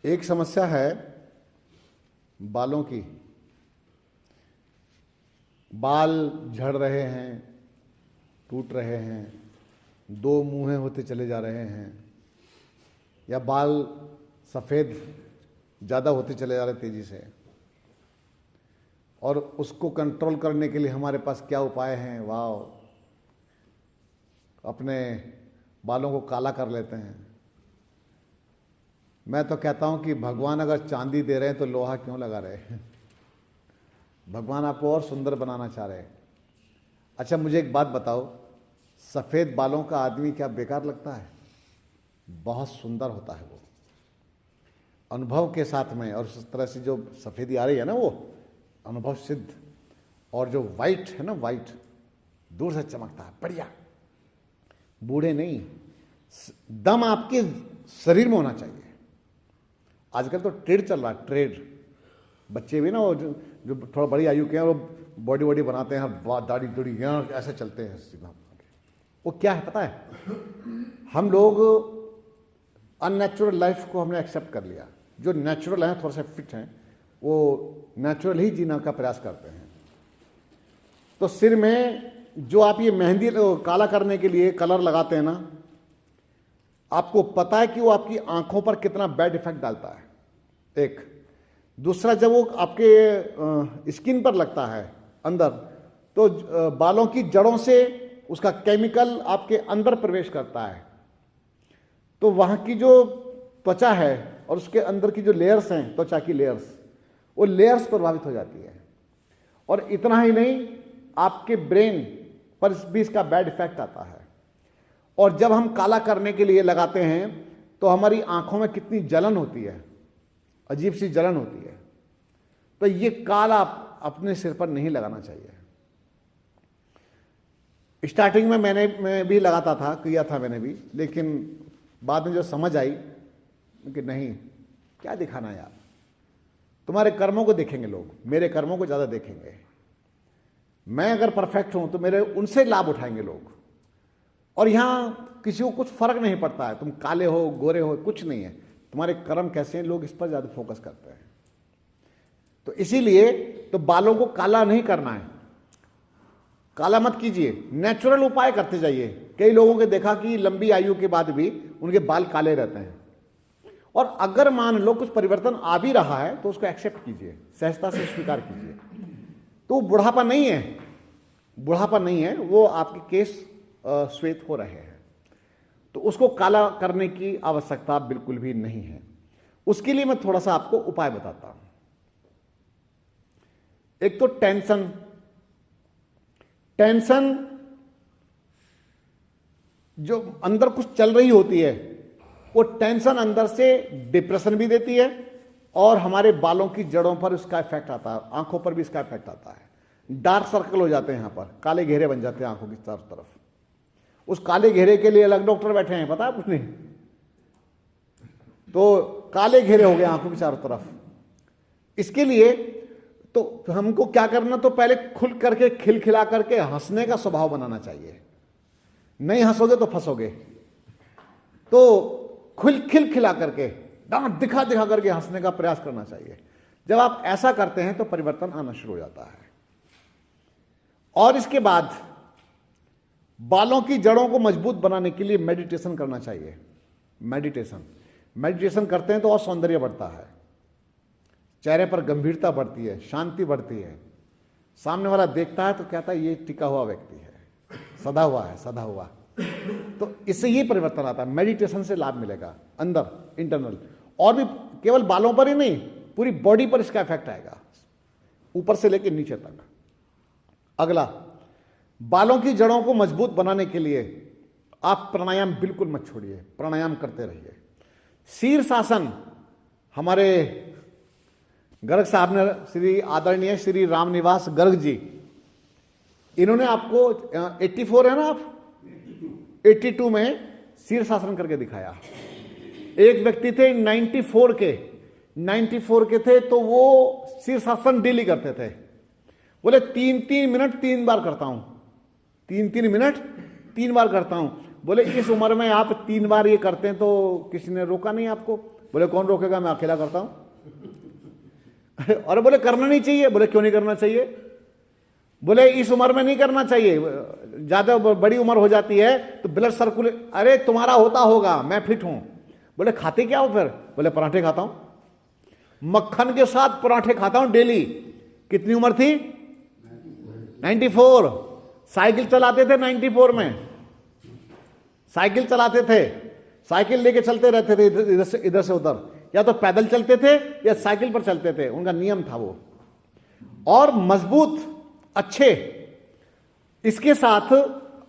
एक समस्या है बालों की। बाल झड़ रहे हैं, टूट रहे हैं, दो मुंहे होते चले जा रहे हैं, या बाल सफ़ेद ज़्यादा होते चले जा रहे तेज़ी से। और उसको कंट्रोल करने के लिए हमारे पास क्या उपाय हैं? वाह, अपने बालों को काला कर लेते हैं। मैं तो कहता हूं कि भगवान अगर चांदी दे रहे हैं तो लोहा क्यों लगा रहे हैं? भगवान आपको और सुंदर बनाना चाह रहे हैं। अच्छा, मुझे एक बात बताओ, सफ़ेद बालों का आदमी क्या बेकार लगता है? बहुत सुंदर होता है वो, अनुभव के साथ में। और उस तरह से जो सफ़ेदी आ रही है ना, वो अनुभव सिद्ध। और जो वाइट है ना, वाइट दूर से चमकता है, बढ़िया। बूढ़े नहीं, दम आपके शरीर में होना चाहिए। आजकल तो ट्रेड चल रहा है, ट्रेड। बच्चे भी ना, वो जो थोड़ा बड़ी आयु के हैं, वो बॉडी वॉडी बनाते हैं, दाढ़ी दूढ़ी यहाँ ऐसे चलते हैं सीधा। वो क्या है पता है? हम लोग अननेचुरल लाइफ को हमने एक्सेप्ट कर लिया। जो नेचुरल हैं, थोड़ा सा फिट हैं, वो नेचुरल ही जीना का प्रयास करते हैं। तो सिर में जो आप ये मेहंदी काला करने के लिए कलर लगाते हैं ना, आपको पता है कि वो आपकी आंखों पर कितना बैड इफेक्ट डालता है? एक। दूसरा, जब वो आपके स्किन पर लगता है अंदर, तो बालों की जड़ों से उसका केमिकल आपके अंदर प्रवेश करता है। तो वहाँ की जो त्वचा है और उसके अंदर की जो लेयर्स हैं, त्वचा की लेयर्स, वो लेयर्स प्रभावित हो जाती है। और इतना ही नहीं, आपके ब्रेन पर भी इसका बैड इफेक्ट आता है। और जब हम काला करने के लिए लगाते हैं तो हमारी आंखों में कितनी जलन होती है, अजीब सी जलन होती है। तो ये काला अपने सिर पर नहीं लगाना चाहिए। स्टार्टिंग में मैं भी लगाता था, किया था मैंने भी, लेकिन बाद में जो समझ आई कि नहीं, क्या दिखाना यार, तुम्हारे कर्मों को देखेंगे लोग, मेरे कर्मों को ज़्यादा देखेंगे। मैं अगर परफेक्ट हूं तो मेरे उनसे लाभ उठाएंगे लोग। और यहाँ किसी को कुछ फर्क नहीं पड़ता है, तुम काले हो गोरे हो, कुछ नहीं है, तुम्हारे कर्म कैसे हैं, लोग इस पर ज़्यादा फोकस करते हैं। तो इसीलिए तो बालों को काला नहीं करना है, काला मत कीजिए, नेचुरल उपाय करते जाइए। कई लोगों के देखा कि लंबी आयु के बाद भी उनके बाल काले रहते हैं। और अगर मान लो कुछ परिवर्तन आ भी रहा है तो उसको एक्सेप्ट कीजिए, सहजता से स्वीकार कीजिए। तो बुढ़ापा नहीं है, बुढ़ापा नहीं है, वो आपके केस श्वेत हो रहे हैं, तो उसको काला करने की आवश्यकता बिल्कुल भी नहीं है। उसके लिए मैं थोड़ा सा आपको उपाय बताता हूं। एक तो टेंशन जो अंदर कुछ चल रही होती है, वो टेंशन अंदर से डिप्रेशन भी देती है और हमारे बालों की जड़ों पर इसका इफेक्ट आता है, आंखों पर भी इसका इफेक्ट आता है। डार्क सर्कल हो जाते हैं, यहां पर काले घेरे बन जाते हैं आंखों की चारों तरफ। उस काले घेरे के लिए अलग डॉक्टर बैठे हैं, पता है कुछ नहीं? तो काले घेरे हो गए आंखों की चारों तरफ। इसके लिए तो हमको क्या करना, तो पहले खुल करके खिलखिला करके हंसने का स्वभाव बनाना चाहिए। नहीं हंसोगे तो फंसोगे। तो खिलखिला करके, दांत दिखा दिखा करके हंसने का प्रयास करना चाहिए। जब आप ऐसा करते हैं तो परिवर्तन आना शुरू हो जाता है। और इसके बाद बालों की जड़ों को मजबूत बनाने के लिए मेडिटेशन करना चाहिए। मेडिटेशन करते हैं तो और सौंदर्य बढ़ता है, चेहरे पर गंभीरता बढ़ती है, शांति बढ़ती है। सामने वाला देखता है तो कहता है ये टिका हुआ व्यक्ति है, सदा हुआ। तो इससे ये परिवर्तन आता है। मेडिटेशन से लाभ मिलेगा अंदर, इंटरनल। और भी केवल बालों पर ही नहीं, पूरी बॉडी पर इसका इफेक्ट आएगा, ऊपर से लेकर नीचे तक। अगला, बालों की जड़ों को मजबूत बनाने के लिए आप प्राणायाम बिल्कुल मत छोड़िए, प्राणायाम करते रहिए। शीर्षासन, हमारे गर्ग साहब ने, श्री आदरणीय श्री रामनिवास गर्ग जी, इन्होंने आपको 84 है ना, आप 82 में शीर्षासन करके दिखाया। एक व्यक्ति थे 94 के थे, तो वो शीर्षासन डेली करते थे। बोले 3-3 मिनट 3 बार करता हूं, 3-3 मिनट 3 बार करता हूं। बोले इस उम्र में आप 3 बार ये करते हैं तो किसी ने रोका नहीं आपको? बोले कौन रोकेगा, मैं अकेला करता हूं। और बोले करना नहीं चाहिए। बोले क्यों नहीं करना चाहिए? बोले इस उम्र में नहीं करना चाहिए, ज्यादा बड़ी उम्र हो जाती है तो ब्लड सर्कुलेट। अरे तुम्हारा होता होगा, मैं फिट हूं। बोले खाते क्या हो फिर? बोले पराठे खाता हूं, मक्खन के साथ पराठे खाता हूं डेली। कितनी उम्र थी? 94। साइकिल चलाते थे 94 में, साइकिल चलाते थे, साइकिल लेके चलते रहते थे इधर से उधर, या तो पैदल चलते थे या साइकिल पर चलते थे, उनका नियम था वो। और मजबूत अच्छे। इसके साथ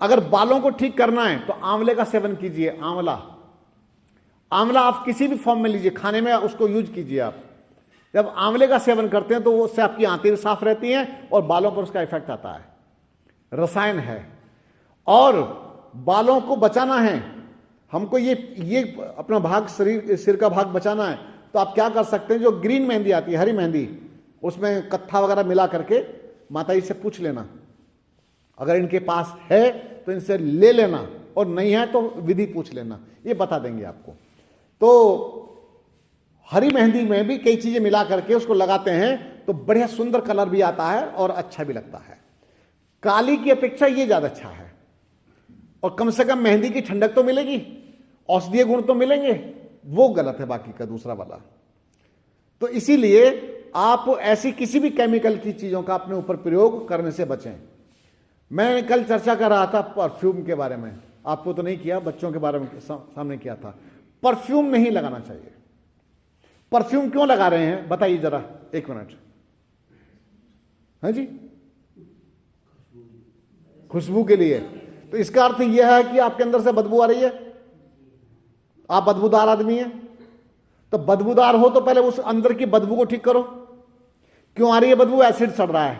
अगर बालों को ठीक करना है तो आंवले का सेवन कीजिए। आंवला, आंवला आप किसी भी फॉर्म में लीजिए, खाने में उसको यूज कीजिए आप। जब आंवले का सेवन करते हैं तो उससे आपकी आंतें साफ रहती हैं और बालों पर उसका इफेक्ट आता है। रसायन है। और बालों को बचाना है हमको, ये अपना भाग, शरीर सिर का भाग बचाना है, तो आप क्या कर सकते हैं? जो ग्रीन मेहंदी आती है, हरी मेहंदी, उसमें कत्था वगैरह मिला करके माता जी से पूछ लेना। अगर इनके पास है तो इनसे ले लेना, और नहीं है तो विधि पूछ लेना, ये बता देंगे आपको। तो हरी मेहंदी में भी कई चीजें मिला करके उसको लगाते हैं तो बढ़िया सुंदर कलर भी आता है और अच्छा भी लगता है। काली की अपेक्षा ये ज्यादा अच्छा है, और कम से कम मेहंदी की ठंडक तो मिलेगी, औषधीय गुण तो मिलेंगे। वो गलत है बाकी का दूसरा वाला। तो इसीलिए आप ऐसी किसी भी केमिकल की चीजों का अपने ऊपर प्रयोग करने से बचें। मैं कल चर्चा कर रहा था परफ्यूम के बारे में, आपको तो नहीं किया, बच्चों के बारे में सामने किया था। परफ्यूम नहीं लगाना चाहिए। परफ्यूम क्यों लगा रहे हैं बताइए जरा, एक मिनट। हाँ जी, खुशबू के लिए। तो इसका अर्थ यह है कि आपके अंदर से बदबू आ रही है, आप बदबूदार आदमी हैं। तो बदबूदार हो तो पहले उस अंदर की बदबू को ठीक करो। क्यों आ रही है बदबू? एसिड सड़ रहा है,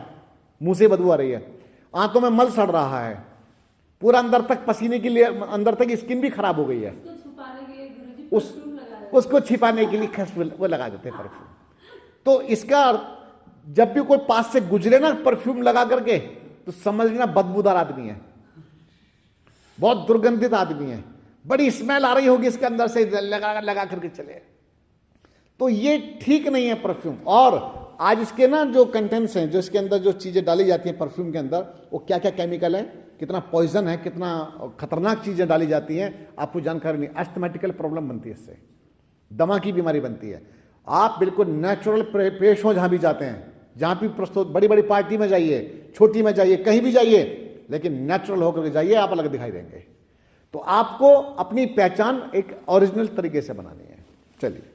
मुंह से बदबू आ रही है, आंतों में मल सड़ रहा है, पूरा अंदर तक पसीने के लिए, अंदर तक स्किन भी खराब हो गई है। उसको छिपाने के लिए वो लगा देते हैं परफ्यूम। तो इसका जब भी कोई पास से गुजरे ना परफ्यूम लगा करके, तो समझ लेना बदबूदार आदमी है, बहुत दुर्गंधित आदमी है, बड़ी स्मेल आ रही होगी इसके अंदर से, लगा करके चले। तो ये ठीक नहीं है परफ्यूम। और आज इसके ना जो कंटेंट्स हैं, जो इसके अंदर जो चीजें डाली जाती हैं परफ्यूम के अंदर, वो क्या क्या केमिकल है, कितना पॉइजन है, कितना खतरनाक चीजें डाली जाती हैं, आपको जानकारी नहीं। एस्थमेटिकल प्रॉब्लम बनती है इससे, दमा की बीमारी बनती है। आप बिल्कुल नेचुरल पेश हो जहां भी जाते हैं, जहां भी प्रस्तुत, बड़ी बड़ी पार्टी में जाइए, छोटी में जाइए, कहीं भी जाइए, लेकिन नेचुरल होकर के जाइए, आप अलग दिखाई देंगे। तो आपको अपनी पहचान एक ओरिजिनल तरीके से बनानी है। चलिए।